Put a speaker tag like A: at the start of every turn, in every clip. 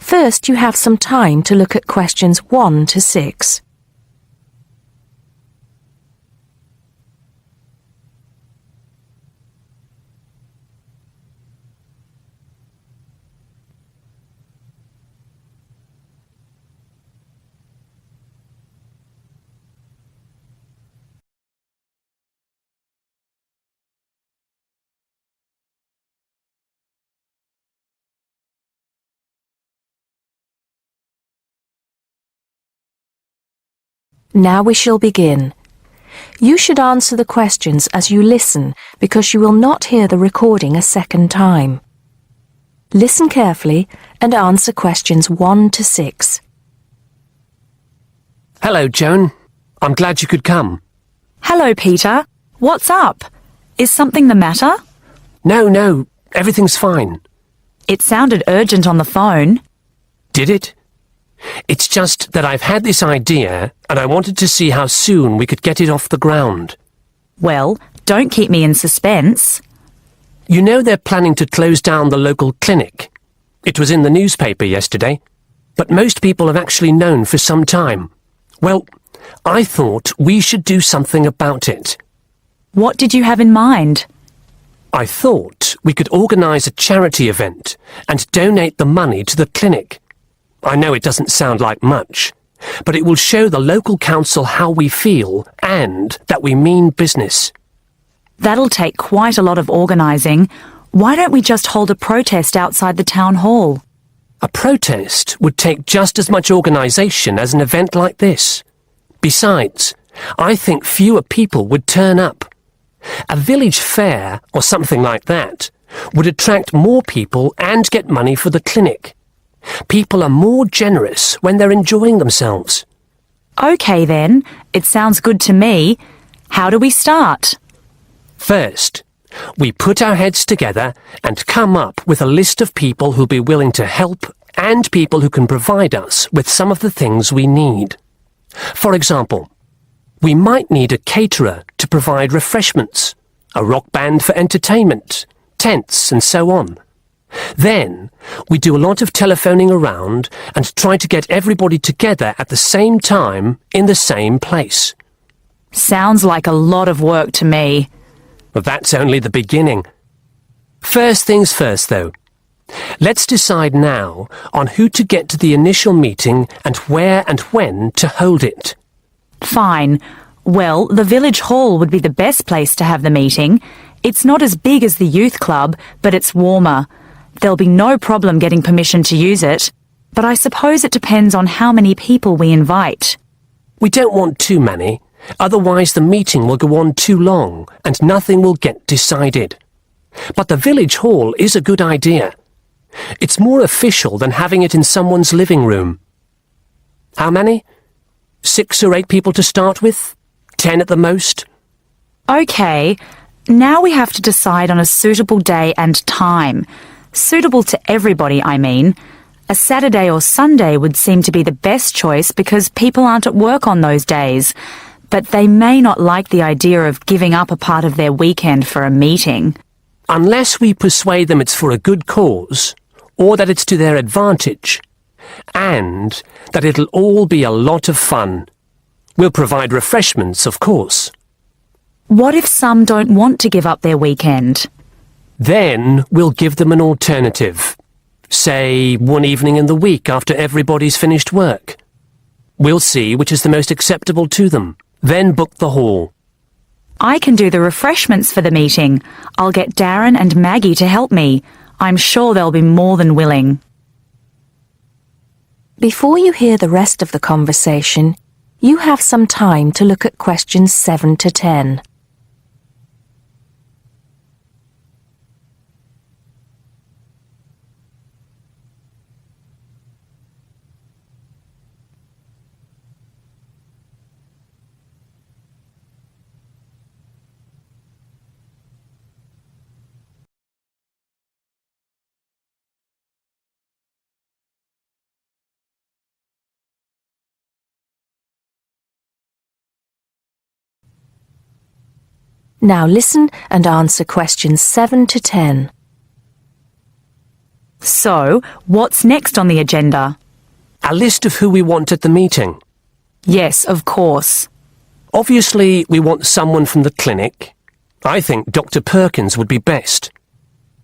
A: First, you have some time to look at questions 1 to 6. Now we shall begin. You should answer the questions as you listen because you will not hear the recording a second time. Listen carefully and answer questions 1 to 6.
B: Hello, Joan. I'm glad you could come.
C: Hello, Peter. What's up? Is something the matter?
B: No, everything's fine.
C: It sounded urgent on the phone.
B: Did it? It's just that I've had this idea and I wanted to see how soon we could get it off the ground.
C: Well, don't keep me in suspense.
B: You know they're planning to close down the local clinic. It was in the newspaper yesterday, but most people have actually known for some time. Well, I thought we should do something about it.
C: What did you have in mind?
B: I thought we could organise a charity event and donate the money to the clinic. I know it doesn't sound like much, but it will show the local council how we feel and that we mean business.
C: That'll take quite a lot of organising. Why don't we just hold a protest outside the town hall?
B: A protest would take just as much organisation as an event like this. Besides, I think fewer people would turn up. A village fair or something like that would attract more people and get money for the clinic. People are more generous when they're enjoying themselves.
C: OK then, it sounds good to me. How do we start?
B: First, we put our heads together and come up with a list of people who'll be willing to help and people who can provide us with some of the things we need. For example, we might need a caterer to provide refreshments, a rock band for entertainment, tents and so on. Then, we do a lot of telephoning around and try to get everybody together at the same time in the same place.
C: Sounds like a lot of work to me.
B: Well, that's only the beginning. First things first, though. Let's decide now on who to get to the initial meeting and where and when to hold it.
C: Fine. Well, the village hall would be the best place to have the meeting. It's not as big as the youth club, but it's warmer. There'll be no problem getting permission to use it, but I suppose it depends on how many people we invite.
B: We don't want too many, otherwise the meeting will go on too long and nothing will get decided. But the village hall is a good idea. It's more official than having it in someone's living room. How many? 6 or 8 people to start with? 10 at the most?
C: OK, now we have to decide on a suitable day and time. Suitable to everybody, I mean. A Saturday or Sunday would seem to be the best choice because people aren't at work on those days. But they may not like the idea of giving up a part of their weekend for a meeting.
B: Unless we persuade them it's for a good cause, or that it's to their advantage, and that it'll all be a lot of fun. We'll provide refreshments, of course.
C: What if some don't want to give up their weekend?
B: Then we'll give them an alternative. Say, one evening in the week after everybody's finished work. We'll see which is the most acceptable to them. Then book the hall.
C: I can do the refreshments for the meeting. I'll get Darren and Maggie to help me. I'm sure they'll be more than willing.
A: Before you hear the rest of the conversation, you have some time to look at questions 7 to 10. Now listen and answer questions 7 to 10.
C: So, what's next on the agenda?
B: A list of who we want at the meeting.
C: Yes, of course.
B: Obviously, we want someone from the clinic. I think Dr. Perkins would be best.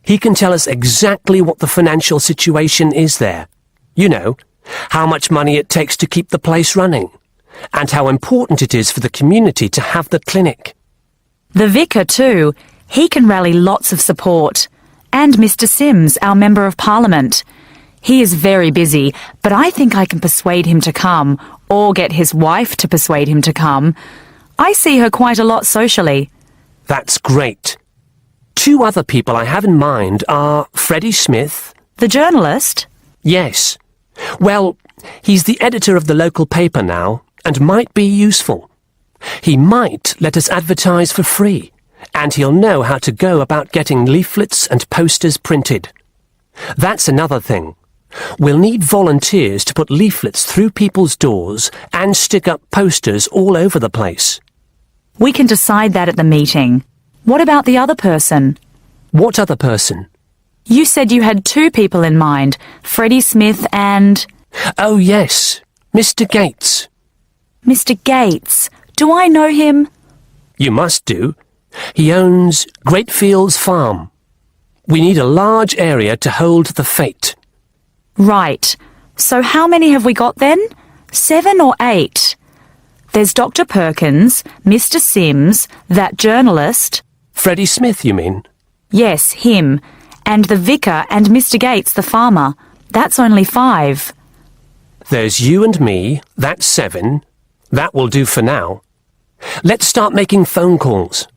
B: He can tell us exactly what the financial situation is there. You know, how much money it takes to keep the place running, and how important it is for the community to have the clinic.
C: The vicar too. He can rally lots of support. And Mr. Sims, our Member of Parliament. He is very busy, but I think I can persuade him to come, or get his wife to persuade him to come. I see her quite a lot socially.
B: That's great. 2 other people I have in mind are Freddie Smith.
C: The journalist?
B: Yes. Well, he's the editor of the local paper now, and might be useful. He might let us advertise for free, and he'll know how to go about getting leaflets and posters printed. That's another thing. We'll need volunteers to put leaflets through people's doors and stick up posters all over the place.
C: We can decide that at the meeting. What about the other person?
B: What other person?
C: You said you had 2 people in mind, Freddie Smith and...
B: Oh, yes, Mr. Gates.
C: Mr. Gates. Do I know him?
B: You must do. He owns Greatfields Farm. We need a large area to hold the fete.
C: Right. So how many have we got then? 7 or 8? There's Dr. Perkins, Mr. Sims, that journalist...
B: Freddie Smith, you mean?
C: Yes, him. And the vicar and Mr. Gates, the farmer. That's only 5.
B: There's you and me, that's 7. That will do for now. Let's start making phone calls.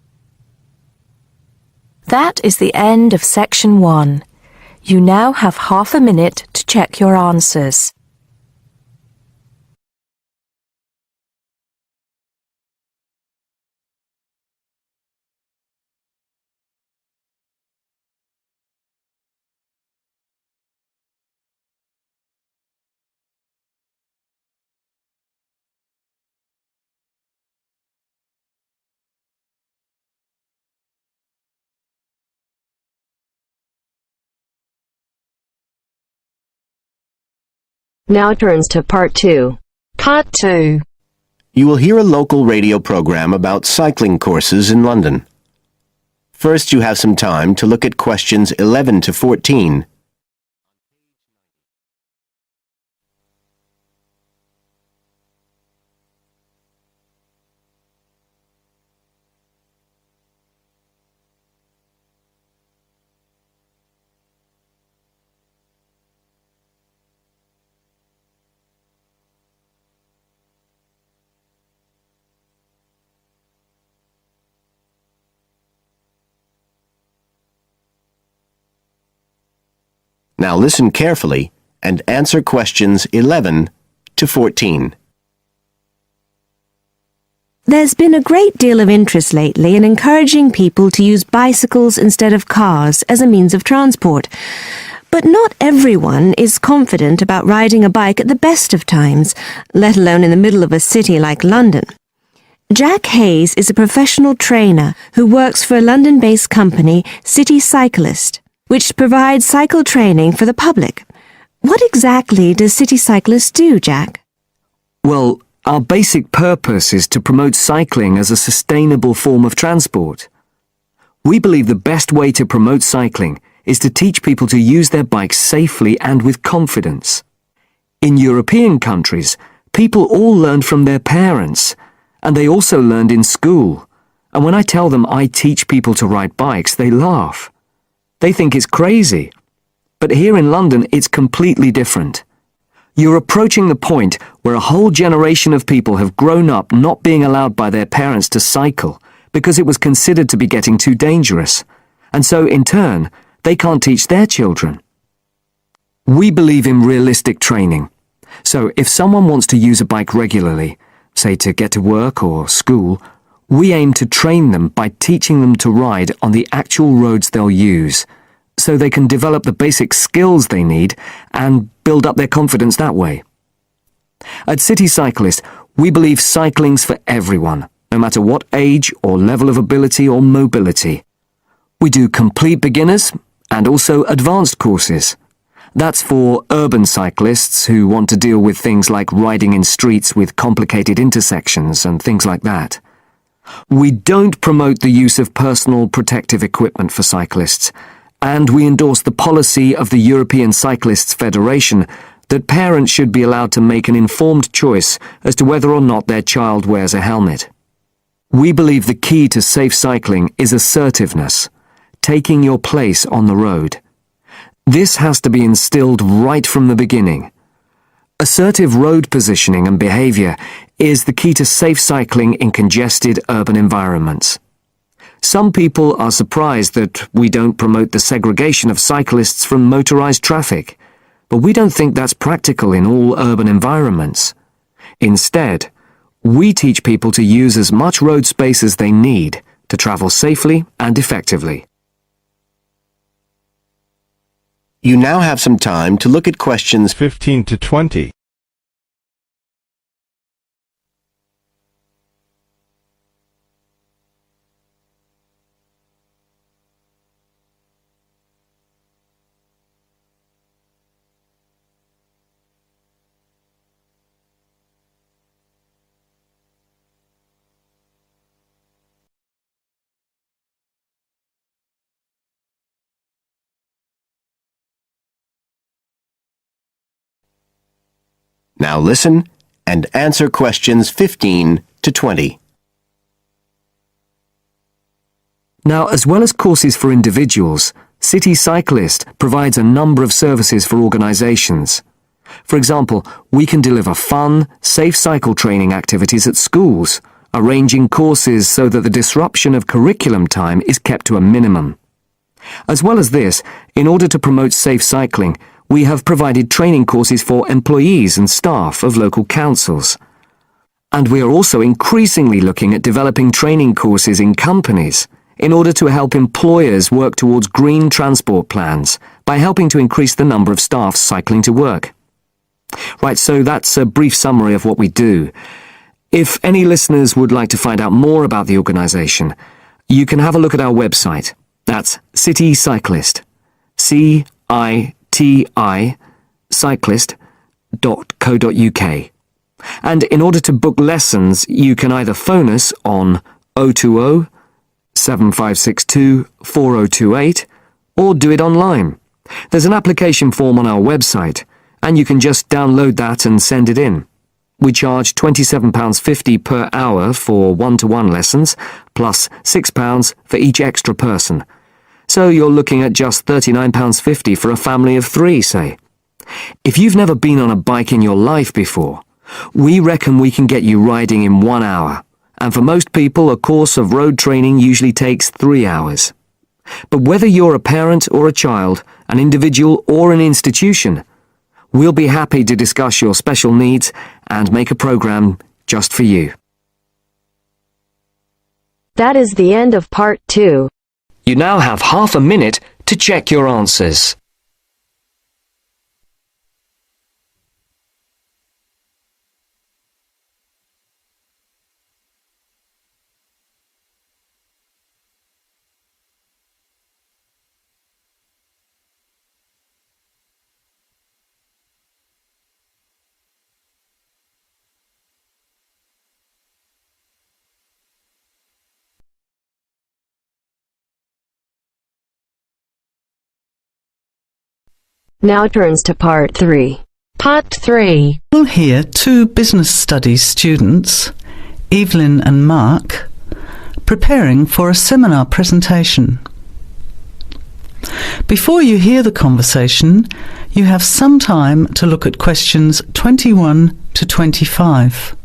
A: That is the end of section 1. You now have half a minute to check your answers.
D: Now turns to Part 2. Part 2.
E: You will hear a local radio program about cycling courses in London. First, you have some time to look at questions 11 to 14. Now listen carefully and answer questions 11 to 14.
F: There's been a great deal of interest lately in encouraging people to use bicycles instead of cars as a means of transport. But not everyone is confident about riding a bike at the best of times, let alone in the middle of a city like London. Jack Hayes is a professional trainer who works for a London-based company, City Cyclist, which provides cycle training for the public. What exactly does City Cyclist do, Jack?
G: Well, our basic purpose is to promote cycling as a sustainable form of transport. We believe the best way to promote cycling is to teach people to use their bikes safely and with confidence. In European countries, people all learned from their parents, and they also learned in school. And when I tell them I teach people to ride bikes, they laugh. They think it's crazy. But here in London, it's completely different. You're approaching the point where a whole generation of people have grown up not being allowed by their parents to cycle because it was considered to be getting too dangerous. And so, in turn, they can't teach their children. We believe in realistic training. So if someone wants to use a bike regularly, say to get to work or school, we aim to train them by teaching them to ride on the actual roads they'll use, so they can develop the basic skills they need and build up their confidence that way. At City Cyclist, we believe cycling's for everyone, no matter what age or level of ability or mobility. We do complete beginners and also advanced courses. That's for urban cyclists who want to deal with things like riding in streets with complicated intersections and things like that. We don't promote the use of personal protective equipment for cyclists, and we endorse the policy of the European Cyclists Federation that parents should be allowed to make an informed choice as to whether or not their child wears a helmet. We believe the key to safe cycling is assertiveness, taking your place on the road. This has to be instilled right from the beginning. Assertive road positioning and behaviour is the key to safe cycling in congested urban environments. Some people are surprised that we don't promote the segregation of cyclists from motorised traffic, but we don't think that's practical in all urban environments. Instead, we teach people to use as much road space as they need to travel safely and effectively.
E: You now have some time to look at questions
H: 15 to 20.
E: Now listen and answer questions 15 to 20.
G: Now, as well as courses for individuals, City Cyclist provides a number of services for organisations. For example, we can deliver fun, safe cycle training activities at schools, arranging courses so that the disruption of curriculum time is kept to a minimum. As well as this, in order to promote safe cycling, we have provided training courses for employees and staff of local councils. And we are also increasingly looking at developing training courses in companies in order to help employers work towards green transport plans by helping to increase the number of staff cycling to work. Right, so that's a brief summary of what we do. If any listeners would like to find out more about the organisation, you can have a look at our website. That's City Cyclist. CITI cyclist.co.uk. And in order to book lessons, you can either phone us on 020 7562 4028 or do it online. There's an application form on our website, and you can just download that and send it in. We charge £27.50 per hour for one-to-one lessons, plus £6 for each extra person. So you're looking at just £39.50 for a family of 3, say. If you've never been on a bike in your life before, we reckon we can get you riding in 1 hour, and for most people a course of road training usually takes 3 hours. But whether you're a parent or a child, an individual or an institution, we'll be happy to discuss your special needs and make a program just for you.
D: That is the end of part 2.
G: You now have half a minute to check your answers.
D: Now turns to part 3. Part 3.
I: We'll hear 2 business studies students, Evelyn and Mark, preparing for a seminar presentation. Before you hear the conversation, you have some time to look at questions 21 to 25.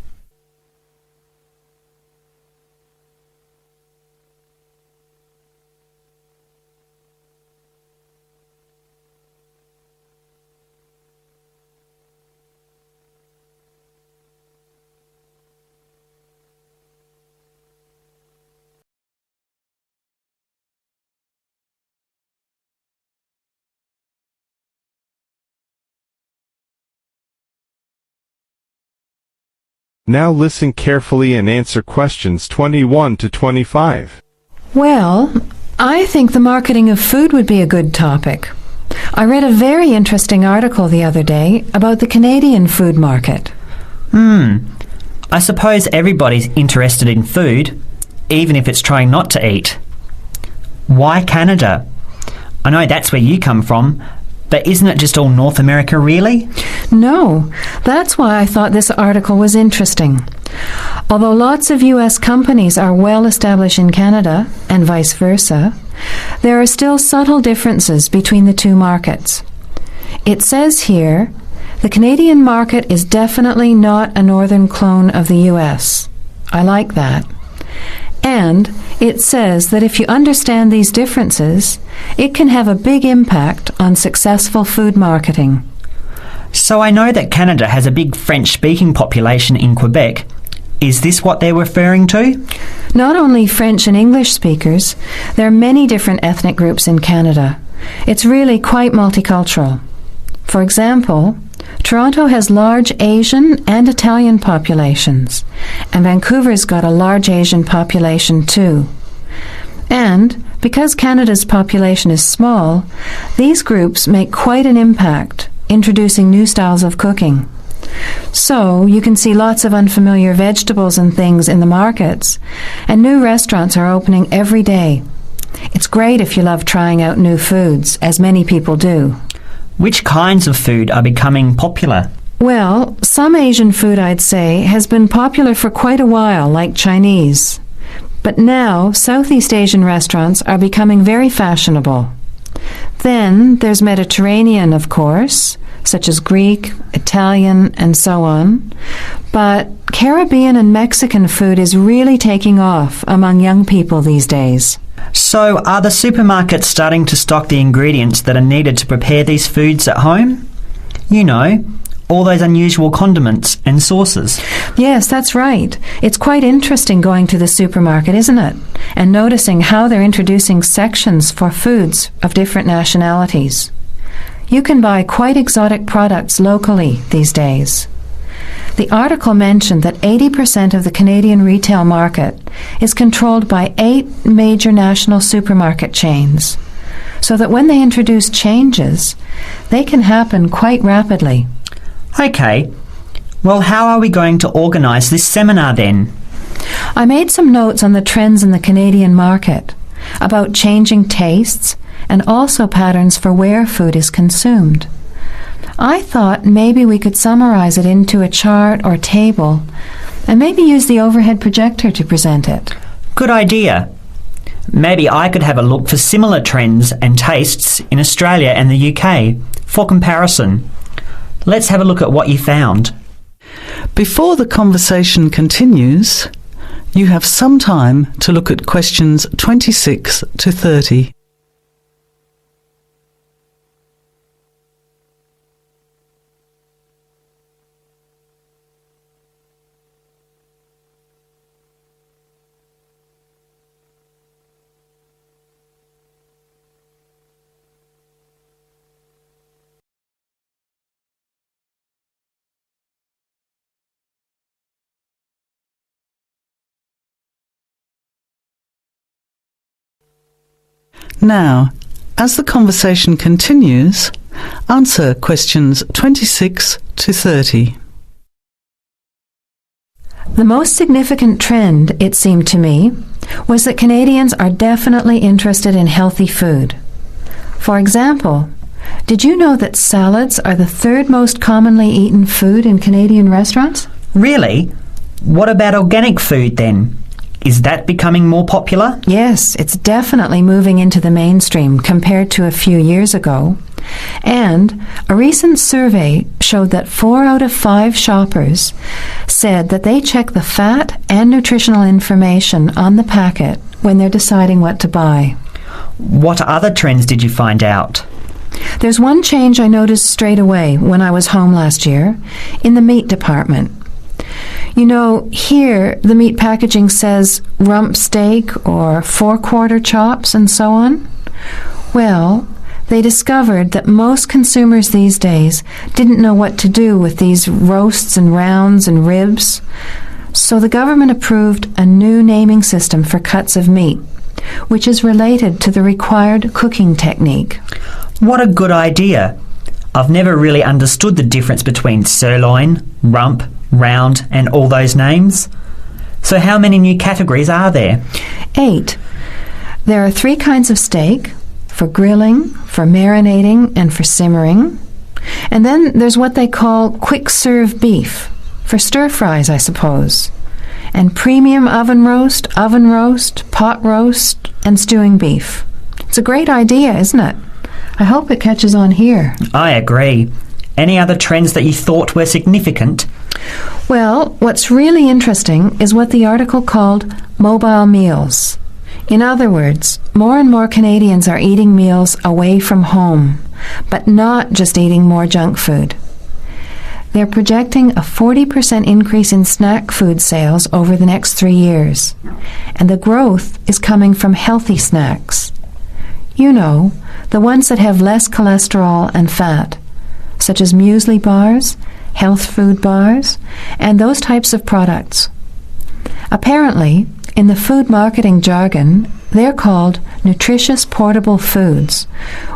H: Now listen carefully and answer questions 21 to 25.
J: Well, I think the marketing of food would be a good topic.
A: I read a very interesting article the other day about the Canadian food market.
J: I suppose everybody's interested in food, even if it's trying not to eat. Why Canada? I know that's where you come from, but isn't it just all North America, really?
A: No, that's why I thought this article was interesting. Although lots of US companies are well established in Canada, and vice versa, there are still subtle differences between the two markets. It says here, the Canadian market is definitely not a northern clone of the US. I like that. And it says that if you understand these differences, it can have a big impact on successful food marketing.
J: So I know that Canada has a big French-speaking population in Quebec. Is this what they're referring to?
A: Not only French and English speakers, there are many different ethnic groups in Canada. It's really quite multicultural. For example, Toronto has large Asian and Italian populations, and Vancouver's got a large Asian population too. And because Canada's population is small, these groups make quite an impact, introducing new styles of cooking. So you can see lots of unfamiliar vegetables and things in the markets, and new restaurants are opening every day. It's great if you love trying out new foods, as many people do.
J: Which kinds of food are becoming popular?
A: Well, some Asian food, I'd say, has been popular for quite a while, like Chinese. But now, Southeast Asian restaurants are becoming very fashionable. Then there's Mediterranean, of course, such as Greek, Italian, and so on. But Caribbean and Mexican food is really taking off among young people these days.
J: So are the supermarkets starting to stock the ingredients that are needed to prepare these foods at home? You know, all those unusual condiments and sauces.
A: Yes, that's right. It's quite interesting going to the supermarket, isn't it? And noticing how they're introducing sections for foods of different nationalities. You can buy quite exotic products locally these days. The article mentioned that 80% of the Canadian retail market is controlled by 8 major national supermarket chains, so that when they introduce changes, they can happen quite rapidly.
J: Okay. Well, how are we going to organise this seminar then?
A: I made some notes on the trends in the Canadian market, about changing tastes, and also patterns for where food is consumed. I thought maybe we could summarize it into a chart or table, and maybe use the overhead projector to present it.
J: Good idea. Maybe I could have a look for similar trends and tastes in Australia and the UK for comparison. Let's have a look at what you found.
I: Before the conversation continues, you have some time to look at questions 26 to 30. Now, as the conversation continues, answer questions 26 to 30.
A: The most significant trend, it seemed to me, was that Canadians are definitely interested in healthy food. For example, did you know that salads are the 3rd most commonly eaten food in Canadian restaurants?
J: Really? What about organic food then? Is that becoming more popular?
A: Yes, it's definitely moving into the mainstream compared to a few years ago. And a recent survey showed that 4 out of 5 shoppers said that they check the fat and nutritional information on the packet when they're deciding what to buy.
J: What other trends did you find out?
A: There's one change I noticed straight away when I was home last year in the meat department. You know, here the meat packaging says rump steak or 4-quarter chops and so on. Well, they discovered that most consumers these days didn't know what to do with these roasts and rounds and ribs. So the government approved a new naming system for cuts of meat, which is related to the required cooking technique.
J: What a good idea. I've never really understood the difference between sirloin, rump, round and all those names. So how many new categories are there?
K: 8. There are 3 kinds of steak, for grilling, for marinating, and for simmering. And then there's what they call quick-serve beef, for stir-fries, I suppose. And premium oven roast, pot roast, and stewing beef. It's a great idea, isn't it? I hope it catches on here.
J: I agree. Any other trends that you thought were significant?
K: Well, what's really interesting is what the article called mobile meals. In other words, more and more Canadians are eating meals away from home, but not just eating more junk food. They're projecting a 40% increase in snack food sales over the next 3 years, and the growth is coming from healthy snacks. You know, the ones that have less cholesterol and fat, such as muesli bars, health food bars, and those types of products. Apparently, in the food marketing jargon, they're called nutritious portable foods,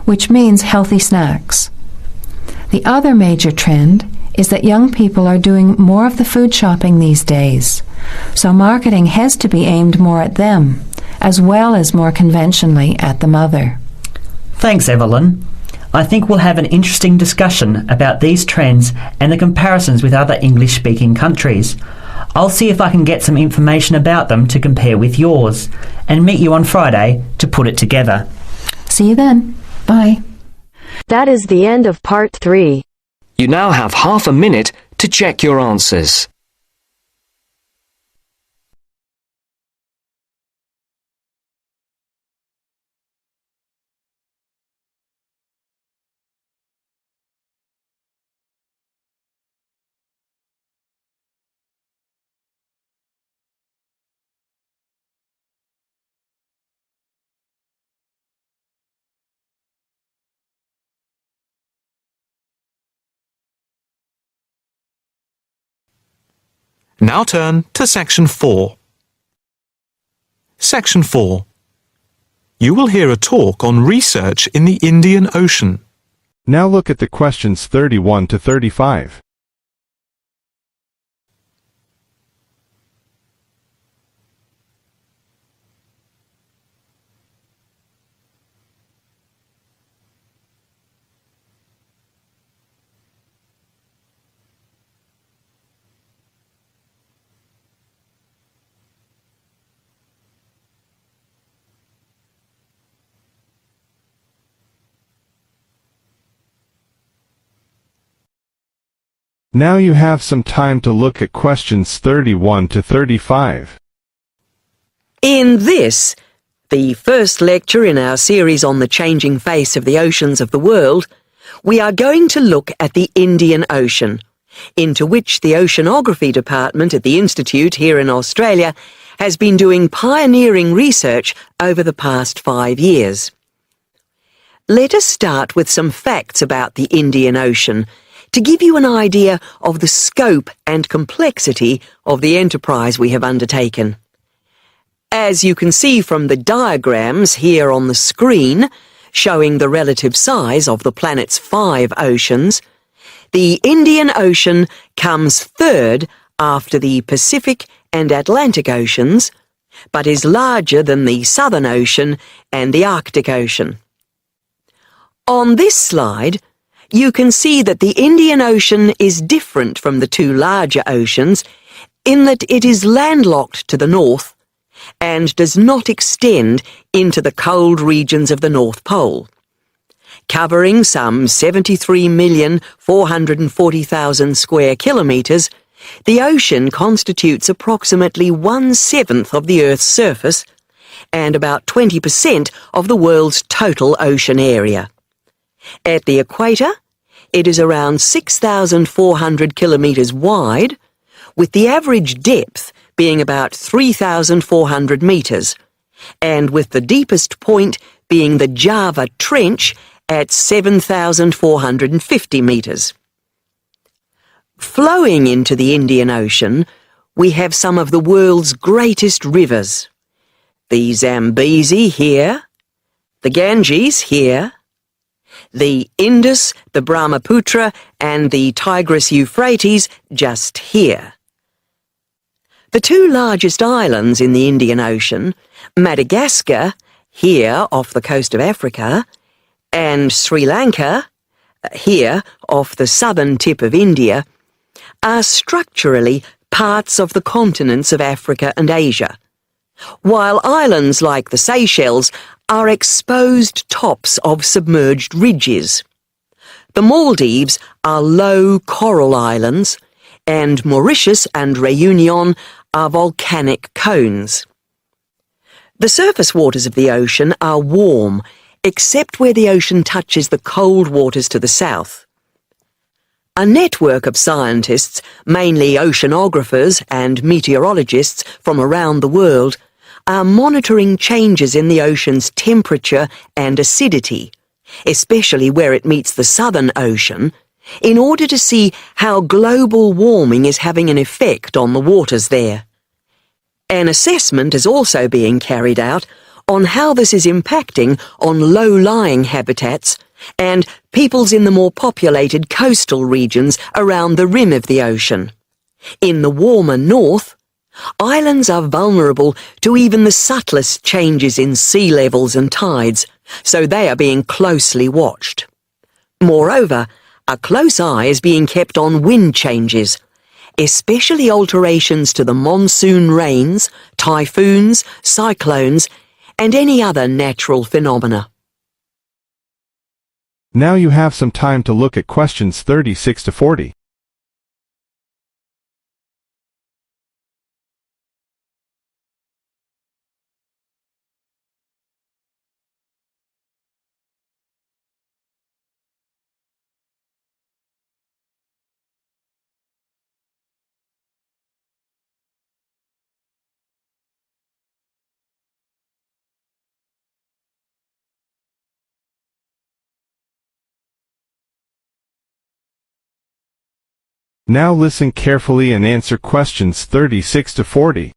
K: which means healthy snacks. The other major trend is that young people are doing more of the food shopping these days, so marketing has to be aimed more at them, as well as more conventionally at the mother.
J: Thanks, Evelyn. I think we'll have an interesting discussion about these trends and the comparisons with other English-speaking countries. I'll see if I can get some information about them to compare with yours, and meet you on Friday to put it together.
K: See you then. Bye.
D: That is the end of part 3.
G: You now have half a minute to check your answers.
L: Now turn to Section 4. Section 4. You will hear a talk on research in the Indian Ocean.
H: Now look at the questions 31 to 35. Now you have some time to look at questions 31 to 35.
M: In this, the first lecture in our series on the changing face of the oceans of the world, we are going to look at the Indian Ocean, into which the Oceanography Department at the Institute here in Australia has been doing pioneering research over the past 5 years. Let us start with some facts about the Indian Ocean, to give you an idea of the scope and complexity of the enterprise we have undertaken. As you can see from the diagrams here on the screen, showing the relative size of the planet's 5 oceans, the Indian Ocean comes third after the Pacific and Atlantic Oceans, but is larger than the Southern Ocean and the Arctic Ocean. On this slide, you can see that the Indian Ocean is different from the 2 larger oceans in that it is landlocked to the north and does not extend into the cold regions of the North Pole. Covering some 73,440,000 square kilometres, the ocean constitutes approximately 1/7 of the Earth's surface and about 20% of the world's total ocean area. At the equator, it is around 6,400 kilometres wide, with the average depth being about 3,400 metres, and with the deepest point being the Java Trench at 7,450 metres. Flowing into the Indian Ocean, we have some of the world's greatest rivers. The Zambezi here, the Ganges here, the Indus, the Brahmaputra and the Tigris-Euphrates just here. The two largest islands in the Indian Ocean, Madagascar, here off the coast of Africa, and Sri Lanka, here off the southern tip of India, are structurally parts of the continents of Africa and Asia, while islands like the Seychelles are exposed tops of submerged ridges. The Maldives are low coral islands, and Mauritius and Réunion are volcanic cones. The surface waters of the ocean are warm, except where the ocean touches the cold waters to the south. A network of scientists, mainly oceanographers and meteorologists from around the world, are monitoring changes in the ocean's temperature and acidity, especially where it meets the Southern Ocean, in order to see how global warming is having an effect on the waters there. An assessment is also being carried out on how this is impacting on low-lying habitats and peoples in the more populated coastal regions around the rim of the ocean. In the warmer north, islands are vulnerable to even the subtlest changes in sea levels and tides, so they are being closely watched. Moreover, a close eye is being kept on wind changes, especially alterations to the monsoon rains, typhoons, cyclones, and any other natural phenomena.
H: Now you have some time to look at questions 36 to 40. Now listen carefully and answer questions 36 to 40.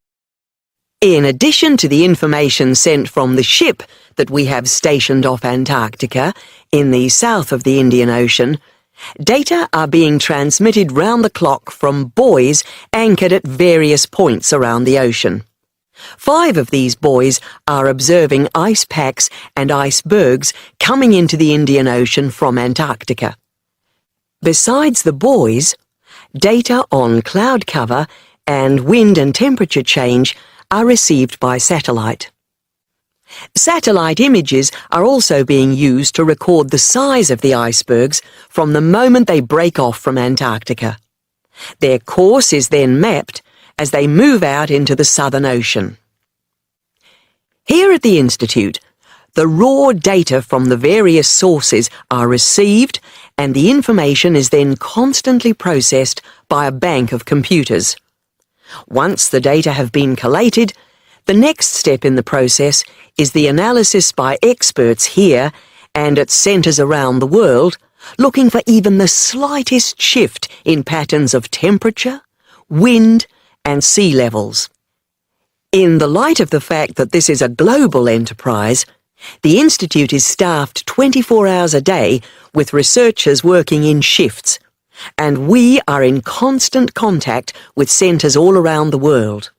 M: In addition to the information sent from the ship that we have stationed off Antarctica in the south of the Indian Ocean, data are being transmitted round the clock from buoys anchored at various points around the ocean. 5 of these buoys are observing ice packs and icebergs coming into the Indian Ocean from Antarctica. Besides the buoys, data on cloud cover and wind and temperature change are received by satellite. Satellite images are also being used to record the size of the icebergs from the moment they break off from Antarctica. Their course is then mapped as they move out into the Southern Ocean. Here at the Institute, the raw data from the various sources are received and the information is then constantly processed by a bank of computers. Once the data have been collated, the next step in the process is the analysis by experts here and at centres around the world, looking for even the slightest shift in patterns of temperature, wind and sea levels. In the light of the fact that this is a global enterprise, the Institute is staffed 24 hours a day with researchers working in shifts, and we are in constant contact with centres all around the world.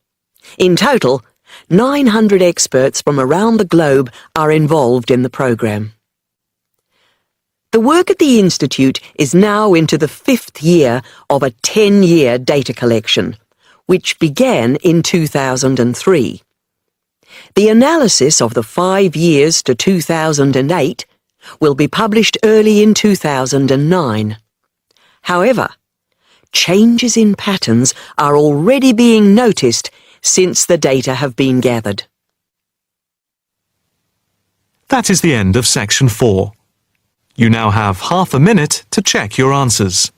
M: In total, 900 experts from around the globe are involved in the programme. The work at the Institute is now into the 5th year of a 10-year data collection, which began in 2003. The analysis of the 5 years to 2008 will be published early in 2009. However, changes in patterns are already being noticed since the data have been gathered.
L: That is the end of section 4. You now have half a minute to check your answers.